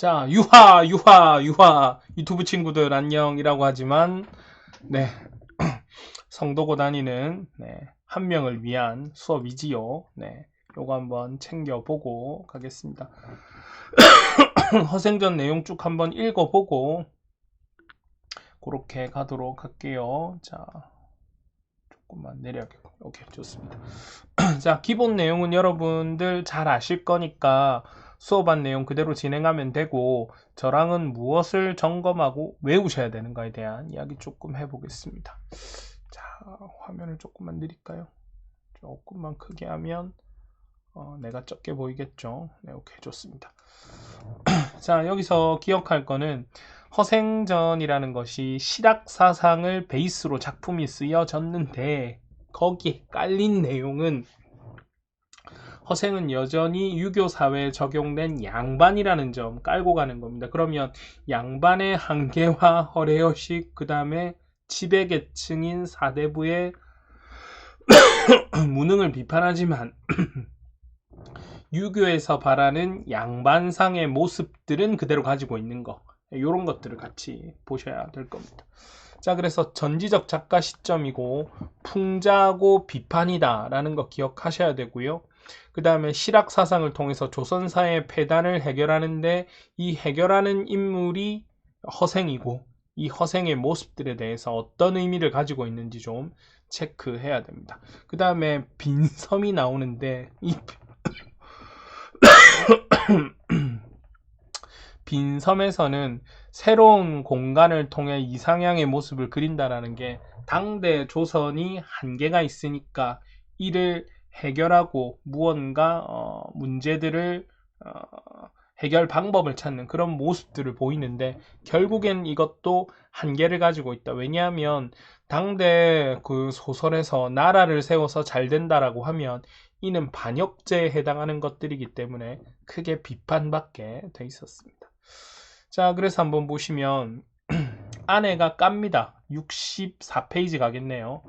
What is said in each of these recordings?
자, 유하 유튜브 친구들 안녕이라고 하지만 네, 성도고 다니는 한 명을 위한 수업이지요. 네, 요거 한번 챙겨보고 가겠습니다. 허생전 내용 쭉 한번 읽어보고 그렇게 가도록 할게요. 자, 조금만 내려야겠고, 오케이, 좋습니다. 자, 기본 내용은 여러분들 잘 아실 거니까 수업한 내용 그대로 진행하면 되고, 저랑은 무엇을 점검하고 외우셔야 되는가에 대한 이야기 조금 해보겠습니다. 자, 화면을 조금만 느릴까요? 조금만 크게 하면 내가 적게 보이겠죠? 네, 오케이, 좋습니다. 자, 여기서 기억할 거는 허생전이라는 것이 실학사상을 베이스로 작품이 쓰여졌는데 거기에 깔린 내용은 허생은 여전히 유교 사회에 적용된 양반이라는 점 깔고 가는 겁니다. 그러면 양반의 한계와 허례허식, 그 다음에 지배계층인 사대부의 무능을 비판하지만 유교에서 바라는 양반상의 모습들은 그대로 가지고 있는 거, 이런 것들을 같이 보셔야 될 겁니다. 자, 그래서 전지적 작가 시점이고 풍자하고 비판이다 라는 거 기억하셔야 되고요. 그 다음에 실학사상을 통해서 조선사의 폐단을 해결하는데 이 해결하는 인물이 허생이고 이 허생의 모습들에 대해서 어떤 의미를 가지고 있는지 좀 체크해야 됩니다. 그 다음에 빈섬이 나오는데 이 빈섬에서는 새로운 공간을 통해 이상향의 모습을 그린다라는 게 당대 조선이 한계가 있으니까 이를 해결하고 무언가 문제들을 해결 방법을 찾는 그런 모습들을 보이는데 결국엔 이것도 한계를 가지고 있다. 왜냐하면 당대 그 소설에서 나라를 세워서 잘 된다라고 하면 이는 반역죄에 해당하는 것들이기 때문에 크게 비판받게 돼 있었습니다. 자, 그래서 한번 보시면 아내가 깝니다. 64페이지 가겠네요.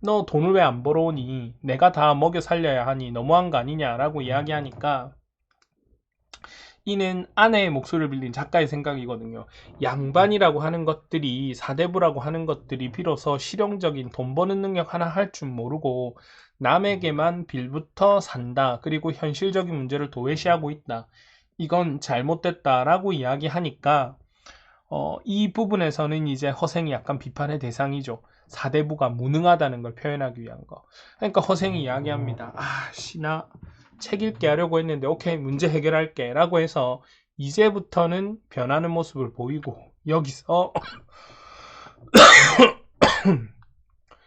너 돈을 왜 안 벌어오니? 내가 다 먹여 살려야 하니 너무한 거 아니냐라고 이야기하니까 이는 아내의 목소리를 빌린 작가의 생각이거든요. 양반이라고 하는 것들이, 사대부라고 하는 것들이 비로소 실용적인 돈 버는 능력 하나 할 줄 모르고 남에게만 빌부터 산다. 그리고 현실적인 문제를 도외시하고 있다. 이건 잘못됐다라고 이야기하니까 이 부분에서는 이제 허생이 약간 비판의 대상이죠. 사대부가 무능하다는 걸 표현하기 위한 거. 그러니까 허생이 이야기합니다. 나 책 읽게 하려고 했는데 오케이, 문제 해결할게 라고 해서 이제부터는 변하는 모습을 보이고 여기서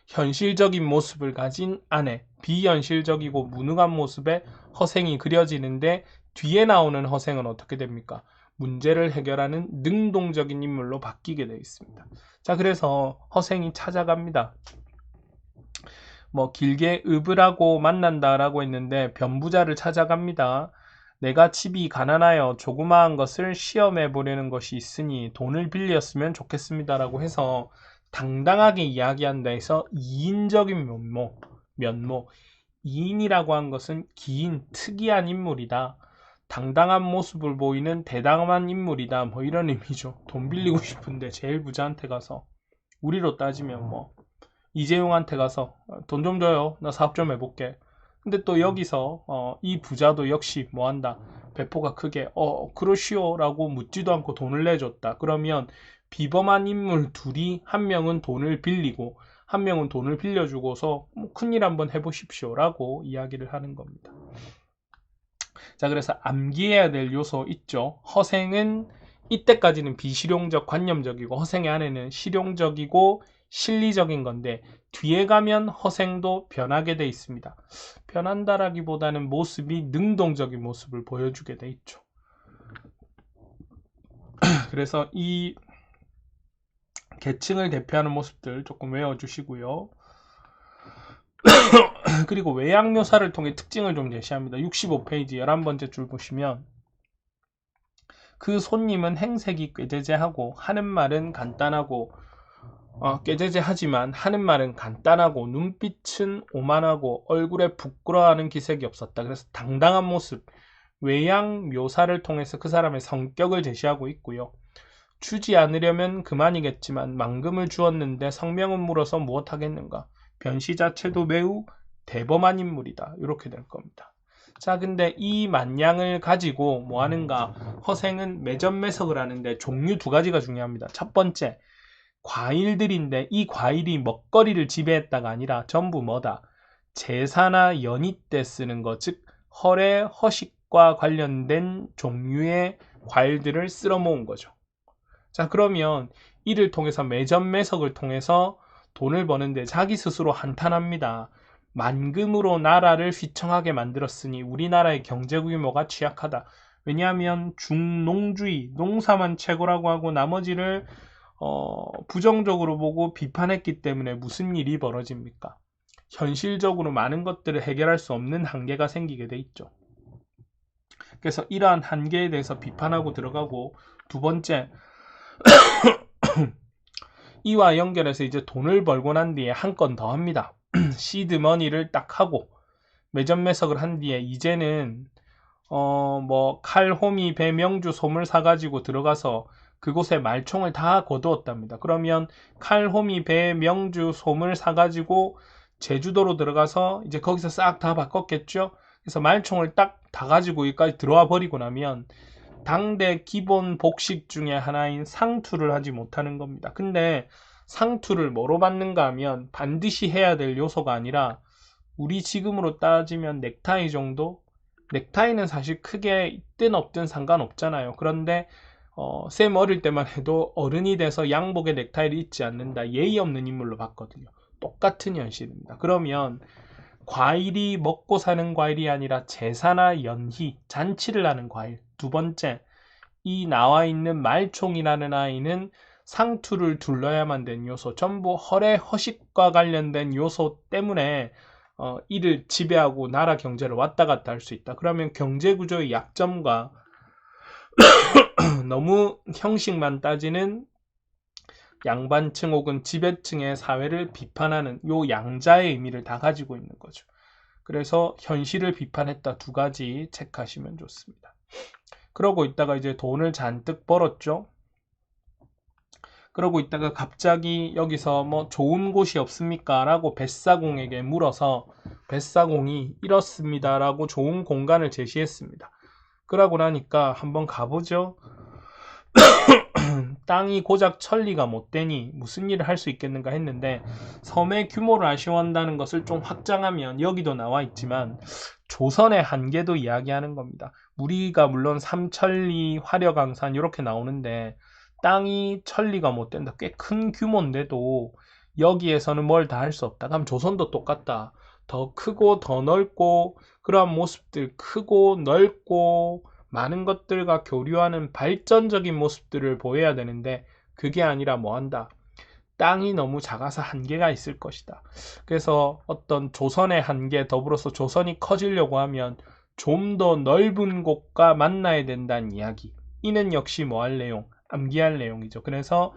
현실적인 모습을 가진 아내, 비현실적이고 무능한 모습의 허생이 그려지는데 뒤에 나오는 허생은 어떻게 됩니까? 문제를 해결하는 능동적인 인물로 바뀌게 되어 있습니다. 자, 그래서 허생이 찾아갑니다. 뭐 길게 읍을하고 만난다라고 했는데 변부자를 찾아갑니다. 내가 집이 가난하여 조그마한 것을 시험해 보려는 것이 있으니 돈을 빌렸으면 좋겠습니다라고 해서 당당하게 이야기한다 해서 이인적인 면모. 이인이라고 한 것은 기인, 특이한 인물이다. 당당한 모습을 보이는 대담한 인물이다. 뭐 이런 의미죠. 돈 빌리고 싶은데 제일 부자한테 가서, 우리로 따지면 뭐 이재용한테 가서 돈 좀 줘요. 나 사업 좀 해볼게. 근데 또 여기서 이 부자도 역시 뭐한다. 배포가 크게 그러시오 라고 묻지도 않고 돈을 내줬다. 그러면 비범한 인물 둘이 한 명은 돈을 빌리고 한 명은 돈을 빌려주고서 뭐 큰일 한번 해보십시오 라고 이야기를 하는 겁니다. 자, 그래서 암기해야 될 요소 있죠. 허생은 이때까지는 비실용적, 관념적이고 허생의 아내는 실용적이고 실리적인 건데 뒤에 가면 허생도 변하게 돼 있습니다. 변한다라기보다는 모습이 능동적인 모습을 보여주게 돼 있죠. 그래서 이 계층을 대표하는 모습들 조금 외워주시고요. 그리고 외양 묘사를 통해 특징을 좀 제시합니다. 65페이지 11번째 줄 보시면 그 손님은 행색이 꾀재재하고 하는 말은 간단하고 꾀재재하지만 하는 말은 간단하고 눈빛은 오만하고 얼굴에 부끄러워하는 기색이 없었다. 그래서 당당한 모습, 외양 묘사를 통해서 그 사람의 성격을 제시하고 있고요. 주지 않으려면 그만이겠지만 망금을 주었는데 성명은 물어서 무엇하겠는가. 변시 자체도 매우 대범한 인물이다. 이렇게 될 겁니다. 자, 근데 이 만냥을 가지고 뭐 하는가? 허생은 매점매석을 하는데 종류 두 가지가 중요합니다. 첫 번째, 과일들인데 이 과일이 먹거리를 지배했다가 아니라 전부 뭐다? 제사나 연희 때 쓰는 것, 즉 헐의 허식과 관련된 종류의 과일들을 쓸어 모은 거죠. 자, 그러면 이를 통해서 매점매석을 통해서 돈을 버는데 자기 스스로 한탄합니다. 만금으로 나라를 휘청하게 만들었으니 우리나라의 경제 규모가 취약하다. 왜냐하면 중농주의, 농사만 최고라고 하고 나머지를 부정적으로 보고 비판했기 때문에 무슨 일이 벌어집니까? 현실적으로 많은 것들을 해결할 수 없는 한계가 생기게 돼 있죠. 그래서 이러한 한계에 대해서 비판하고 들어가고, 두 번째, 이와 연결해서 이제 돈을 벌고 난 뒤에 한 건 더 합니다. 시드머니를 딱 하고 매점매석을 한 뒤에 이제는 뭐 칼, 호미, 배, 명주, 솜을 사가지고 들어가서 그곳에 말총을 다 거두었답니다. 그러면 칼, 호미, 배, 명주, 솜을 사가지고 제주도로 들어가서 이제 거기서 싹 다 바꿨겠죠. 그래서 말총을 딱 다 가지고 여기까지 들어와 버리고 나면 당대 기본 복식 중에 하나인 상투를 하지 못하는 겁니다. 근데 상투를 뭐로 받는가 하면 반드시 해야 될 요소가 아니라 우리 지금으로 따지면 넥타이 정도? 넥타이는 사실 크게 있든 없든 상관없잖아요. 그런데 쌤 어릴 때만 해도 어른이 돼서 양복에 넥타이를 입지 않는다. 예의 없는 인물로 봤거든요. 똑같은 현실입니다. 그러면 과일이 먹고 사는 과일이 아니라 제사나 연희, 잔치를 하는 과일. 두 번째, 이 나와 있는 말총이라는 아이는 상투를 둘러야만 된 요소, 전부 헐의 허식과 관련된 요소 때문에 이를 지배하고 나라 경제를 왔다 갔다 할 수 있다. 그러면 경제구조의 약점과 너무 형식만 따지는 양반층 혹은 지배층의 사회를 비판하는 요 양자의 의미를 다 가지고 있는 거죠. 그래서 현실을 비판했다 두 가지 체크하시면 좋습니다. 그러고 있다가 이제 돈을 잔뜩 벌었죠. 그러고 있다가 갑자기 여기서 뭐 좋은 곳이 없습니까? 라고 뱃사공에게 물어서 뱃사공이 이렇습니다. 라고 좋은 공간을 제시했습니다. 그러고 나니까 한번 가보죠. 땅이 고작 천리가 못 되니 무슨 일을 할 수 있겠는가 했는데 섬의 규모를 아쉬워한다는 것을 좀 확장하면 여기도 나와 있지만 조선의 한계도 이야기하는 겁니다. 우리가 물론 삼천리, 화려강산 이렇게 나오는데 땅이 천리가 못 된다. 꽤 큰 규모인데도 여기에서는 뭘 다 할 수 없다. 그럼 조선도 똑같다. 더 크고 더 넓고 그러한 모습들 크고 넓고 많은 것들과 교류하는 발전적인 모습들을 보여야 되는데 그게 아니라 뭐 한다? 땅이 너무 작아서 한계가 있을 것이다. 그래서 어떤 조선의 한계 더불어서 조선이 커지려고 하면 좀 더 넓은 곳과 만나야 된다는 이야기. 이는 역시 뭐 할 내용? 암기할 내용이죠. 그래서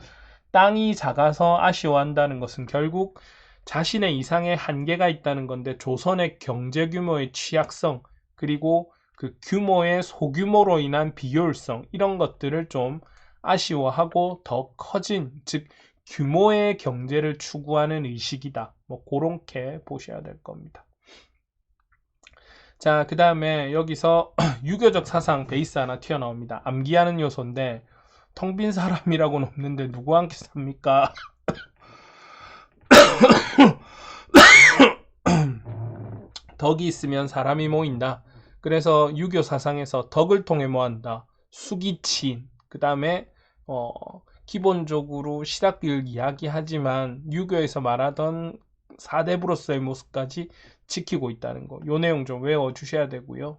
땅이 작아서 아쉬워한다는 것은 결국 자신의 이상의 한계가 있다는 건데 조선의 경제 규모의 취약성 그리고 그 규모의 소규모로 인한 비효율성 이런 것들을 좀 아쉬워하고 더 커진 즉 규모의 경제를 추구하는 의식이다. 뭐 그렇게 보셔야 될 겁니다. 자, 그 다음에 여기서 유교적 사상 베이스 하나 튀어나옵니다. 암기하는 요소인데 텅 빈 사람이라고는 없는데 누구와 함께 삽니까? 덕이 있으면 사람이 모인다. 그래서 유교 사상에서 덕을 통해 뭐 한다? 수기치인. 그 다음에 기본적으로 실학을 이야기하지만 유교에서 말하던 사대부로서의 모습까지 지키고 있다는 거. 요 내용 좀 외워주셔야 되고요.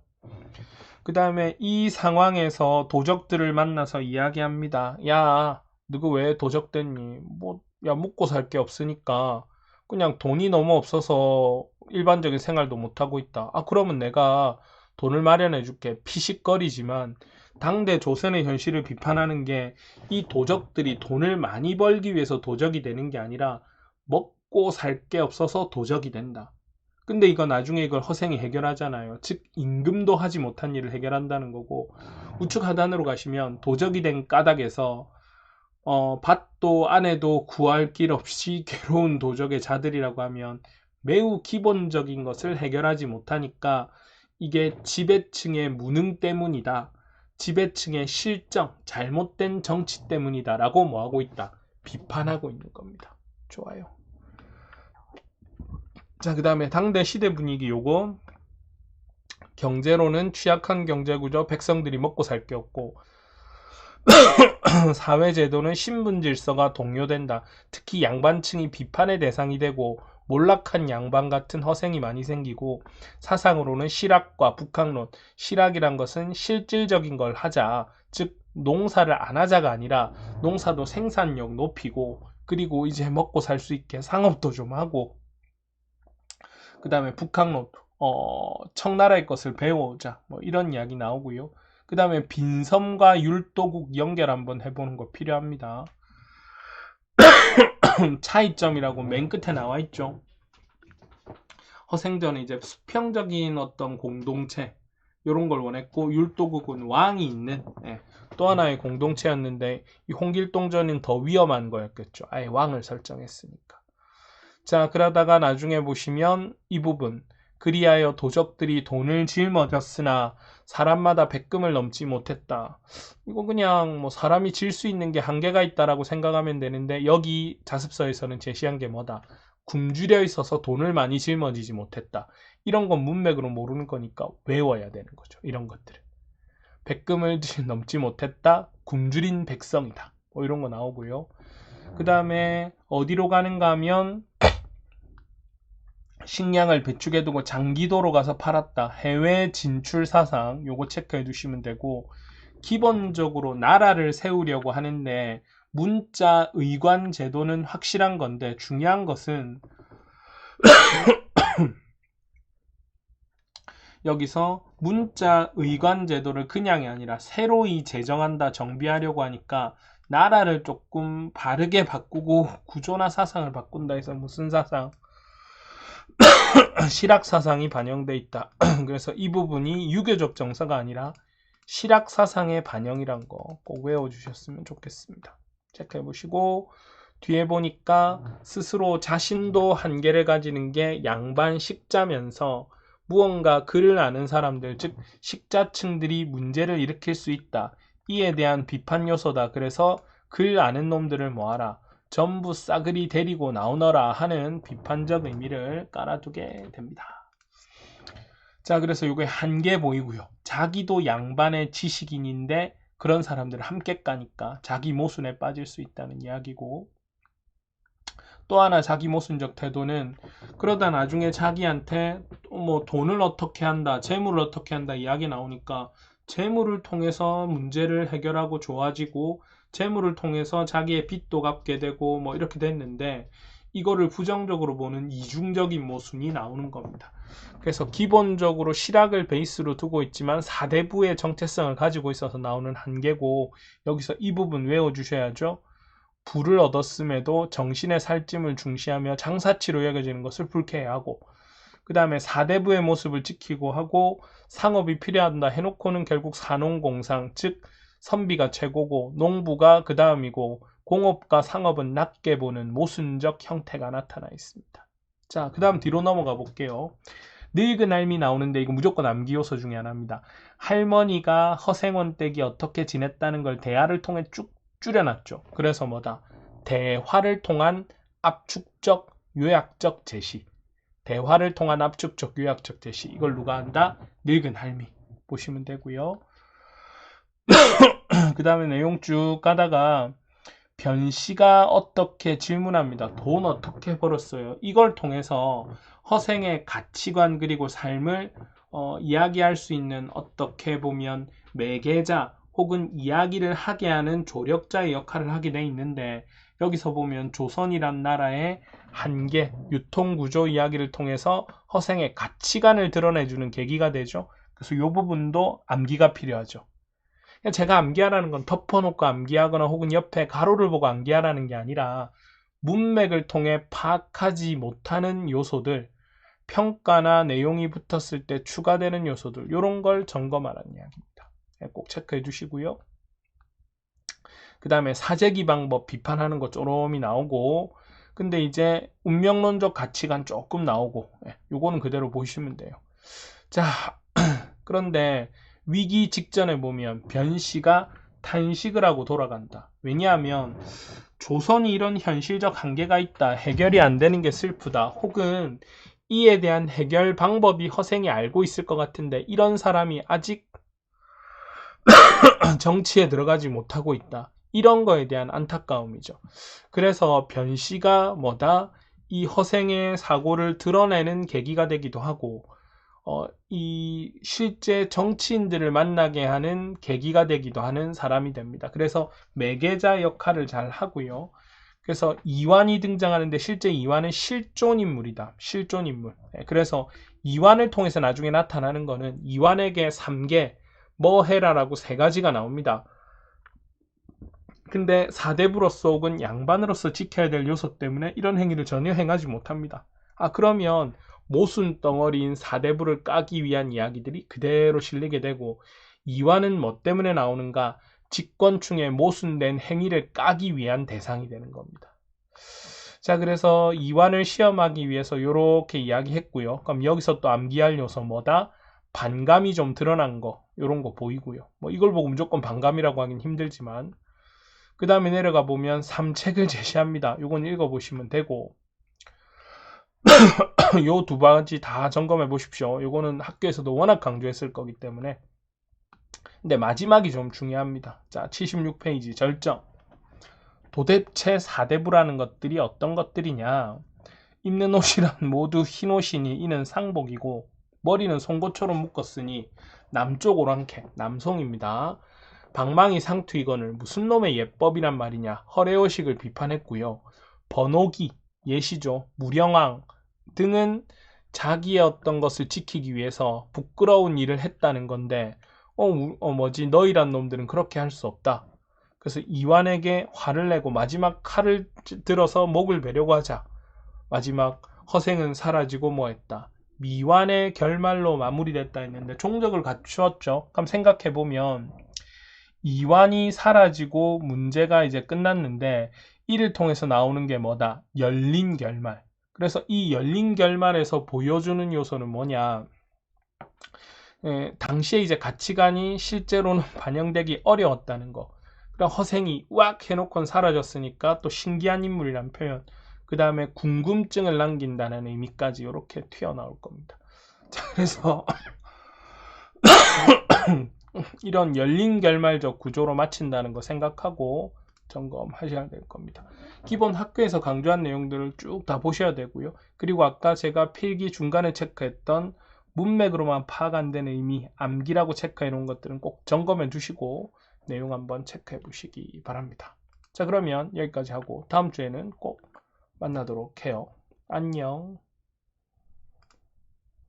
그 다음에 이 상황에서 도적들을 만나서 이야기합니다. 야, 너가 왜 도적 됐니? 뭐, 야, 먹고 살 게 없으니까 그냥 돈이 너무 없어서 일반적인 생활도 못하고 있다. 아, 그러면 내가 돈을 마련해 줄게. 피식거리지만 당대 조선의 현실을 비판하는 게 이 도적들이 돈을 많이 벌기 위해서 도적이 되는 게 아니라 먹고 살 게 없어서 도적이 된다. 근데 이거 나중에 이걸 허생이 해결하잖아요. 즉 임금도 하지 못한 일을 해결한다는 거고, 우측 하단으로 가시면 도적이 된 까닭에서 밭도 안에도 구할 길 없이 괴로운 도적의 자들이라고 하면 매우 기본적인 것을 해결하지 못하니까 이게 지배층의 무능 때문이다. 지배층의 실정, 잘못된 정치 때문이다. 라고 뭐하고 있다? 비판하고 있는 겁니다. 좋아요. 자, 그 다음에 당대 시대 분위기 요거. 경제로는 취약한 경제구조, 백성들이 먹고 살 게 없고, 사회제도는 신분질서가 동요된다. 특히 양반층이 비판의 대상이 되고 몰락한 양반 같은 허생이 많이 생기고, 사상으로는 실학과 북학론, 실학이란 것은 실질적인 걸 하자, 즉 농사를 안 하자가 아니라 농사도 생산력 높이고, 그리고 이제 먹고 살 수 있게 상업도 좀 하고, 그 다음에 북학론, 청나라의 것을 배워오자, 뭐 이런 이야기 나오고요. 그 다음에 빈섬과 율도국 연결 한번 해보는 거 필요합니다. 차이점이라고 맨 끝에 나와 있죠. 허생전은 이제 수평적인 어떤 공동체 이런 걸 원했고, 율도국은 왕이 있는 또 하나의 공동체였는데, 이 홍길동전은 더 위험한 거였겠죠. 아예 왕을 설정했으니까. 자, 그러다가 나중에 보시면 이 부분, 그리하여 도적들이 돈을 짊어졌으나 사람마다 백금을 넘지 못했다. 이거 그냥 뭐 사람이 질 수 있는 게 한계가 있다라고 생각하면 되는데, 여기 자습서에서는 제시한 게 뭐다? 굶주려 있어서 돈을 많이 짊어지지 못했다. 이런 건 문맥으로 모르는 거니까 외워야 되는 거죠. 이런 것들은. 백금을 넘지 못했다. 굶주린 백성이다. 뭐 이런 거 나오고요. 그 다음에 어디로 가는가 하면 식량을 배축해 두고 장기도로 가서 팔았다. 해외 진출 사상 요거 체크해 두시면 되고, 기본적으로 나라를 세우려고 하는데 문자 의관 제도는 확실한 건데, 중요한 것은 여기서 문자 의관 제도를 그냥이 아니라 새로이 제정한다, 정비하려고 하니까 나라를 조금 바르게 바꾸고 구조나 사상을 바꾼다 해서 무슨 사상? 실학사상이 반영돼 있다. 그래서 이 부분이 유교적 정서가 아니라 실학사상의 반영이란 거 꼭 외워주셨으면 좋겠습니다. 체크해보시고, 뒤에 보니까 스스로 자신도 한계를 가지는 게 양반 식자면서 무언가 글을 아는 사람들, 즉 식자층들이 문제를 일으킬 수 있다. 이에 대한 비판 요소다. 그래서 글 아는 놈들을 모아라. 전부 싸그리 데리고 나오너라 하는 비판적 의미를 깔아두게 됩니다. 자, 그래서 이게 한계 보이고요. 자기도 양반의 지식인인데 그런 사람들을 함께 까니까 자기 모순에 빠질 수 있다는 이야기고, 또 하나 자기 모순적 태도는 그러다 나중에 자기한테 뭐 돈을 어떻게 한다, 재물을 어떻게 한다 이야기 나오니까 재물을 통해서 문제를 해결하고 좋아지고, 재물을 통해서 자기의 빚도 갚게 되고 뭐 이렇게 됐는데, 이거를 부정적으로 보는 이중적인 모순이 나오는 겁니다. 그래서 기본적으로 실학을 베이스로 두고 있지만 사대부의 정체성을 가지고 있어서 나오는 한계고, 여기서 이 부분 외워주셔야죠. 부를 얻었음에도 정신의 살찜을 중시하며 장사치로 여겨지는 것을 불쾌해하고, 그 다음에 사대부의 모습을 지키고 하고 상업이 필요하다 해놓고는 결국 산농공상, 즉 선비가 최고고 농부가 그 다음이고 공업과 상업은 낮게 보는 모순적 형태가 나타나 있습니다. 자, 그 다음 뒤로 넘어가 볼게요. 늙은 할미 나오는데 이거 무조건 암기 요소 중에 하나입니다. 할머니가 허생원 댁이 어떻게 지냈다는 걸 대화를 통해 쭉 줄여놨죠. 그래서 뭐다? 대화를 통한 압축적 요약적 제시. 대화를 통한 압축적 요약적 제시. 이걸 누가 한다? 늙은 할미. 보시면 되고요. 그 다음에 내용 쭉 가다가 변씨가 어떻게 질문합니다. 돈 어떻게 벌었어요? 이걸 통해서 허생의 가치관 그리고 삶을 이야기할 수 있는, 어떻게 보면 매개자 혹은 이야기를 하게 하는 조력자의 역할을 하게 돼 있는데, 여기서 보면 조선이란 나라의 한계, 유통구조 이야기를 통해서 허생의 가치관을 드러내주는 계기가 되죠. 그래서 이 부분도 암기가 필요하죠. 제가 암기하라는 건 덮어놓고 암기하거나 혹은 옆에 가로를 보고 암기하라는 게 아니라 문맥을 통해 파악하지 못하는 요소들, 평가나 내용이 붙었을 때 추가되는 요소들, 이런 걸 점검하라는 이야기입니다. 꼭 체크해 주시고요. 그 다음에 사재기 방법 비판하는 거 쪼롬이 나오고, 근데 이제 운명론적 가치관 조금 나오고, 요거는 그대로 보시면 돼요. 자, 그런데 위기 직전에 보면 변씨가 탄식을 하고 돌아간다. 왜냐하면 조선이 이런 현실적 한계가 있다, 해결이 안 되는 게 슬프다, 혹은 이에 대한 해결 방법이 허생이 알고 있을 것 같은데 이런 사람이 아직 정치에 들어가지 못하고 있다, 이런 거에 대한 안타까움이죠. 그래서 변씨가 뭐다? 이 허생의 사고를 드러내는 계기가 되기도 하고, 이 실제 정치인들을 만나게 하는 계기가 되기도 하는 사람이 됩니다. 그래서 매개자 역할을 잘 하고요. 그래서 이완이 등장하는데 실제 이완은 실존 인물이다. 실존 인물. 그래서 이완을 통해서 나중에 나타나는 거는 이완에게 3개, 뭐 해라라고 3가지가 나옵니다. 근데 사대부로서 혹은 양반으로서 지켜야 될 요소 때문에 이런 행위를 전혀 행하지 못합니다. 그러면 모순 덩어리인 사대부를 까기 위한 이야기들이 그대로 실리게 되고, 이완은 뭐 때문에 나오는가? 직권충의 모순된 행위를 까기 위한 대상이 되는 겁니다. 자, 그래서 이완을 시험하기 위해서 이렇게 이야기했고요. 그럼 여기서 또 암기할 요소 뭐다? 반감이 좀 드러난 거, 이런 거 보이고요. 뭐 이걸 보고 무조건 반감이라고 하긴 힘들지만, 그 다음에 내려가 보면 3책을 제시합니다. 이건 읽어보시면 되고, 요 2가지 다 점검해 보십시오. 요거는 학교에서도 워낙 강조했을 거기 때문에. 근데 마지막이 좀 중요합니다. 자, 76페이지 절정. 도대체 사대부라는 것들이 어떤 것들이냐? 입는 옷이란 모두 흰 옷이니 이는 상복이고, 머리는 송곳처럼 묶었으니 남쪽 오랑캐, 남송입니다. 방망이 상투이건을 무슨 놈의 예법이란 말이냐, 허례호식을 비판했고요. 번호기, 예시죠, 무령왕 등은 자기의 어떤 것을 지키기 위해서 부끄러운 일을 했다는 건데, 너희란 놈들은 그렇게 할 수 없다. 그래서 이완에게 화를 내고 마지막 칼을 들어서 목을 베려고 하자, 마지막 허생은 사라지고 뭐했다, 미완의 결말로 마무리됐다 했는데 종적을 갖추었죠. 그럼 생각해보면 이완이 사라지고 문제가 이제 끝났는데, 이를 통해서 나오는 게 뭐다? 열린 결말. 그래서 이 열린 결말에서 보여주는 요소는 뭐냐? 당시에 이제 가치관이 실제로는 반영되기 어려웠다는 거. 그럼 허생이 우악 해놓고는 사라졌으니까 또 신기한 인물이란 표현, 그 다음에 궁금증을 남긴다는 의미까지 이렇게 튀어나올 겁니다. 자, 그래서 이런 열린 결말적 구조로 마친다는 거 생각하고 점검하셔야 될 겁니다. 기본 학교에서 강조한 내용들을 쭉 다 보셔야 되고요. 그리고 아까 제가 필기 중간에 체크했던 문맥으로만 파악 안 되는 의미, 암기라고 체크해 놓은 것들은 꼭 점검해 주시고 내용 한번 체크해 보시기 바랍니다. 자, 그러면 여기까지 하고 다음 주에는 꼭 만나도록 해요. 안녕.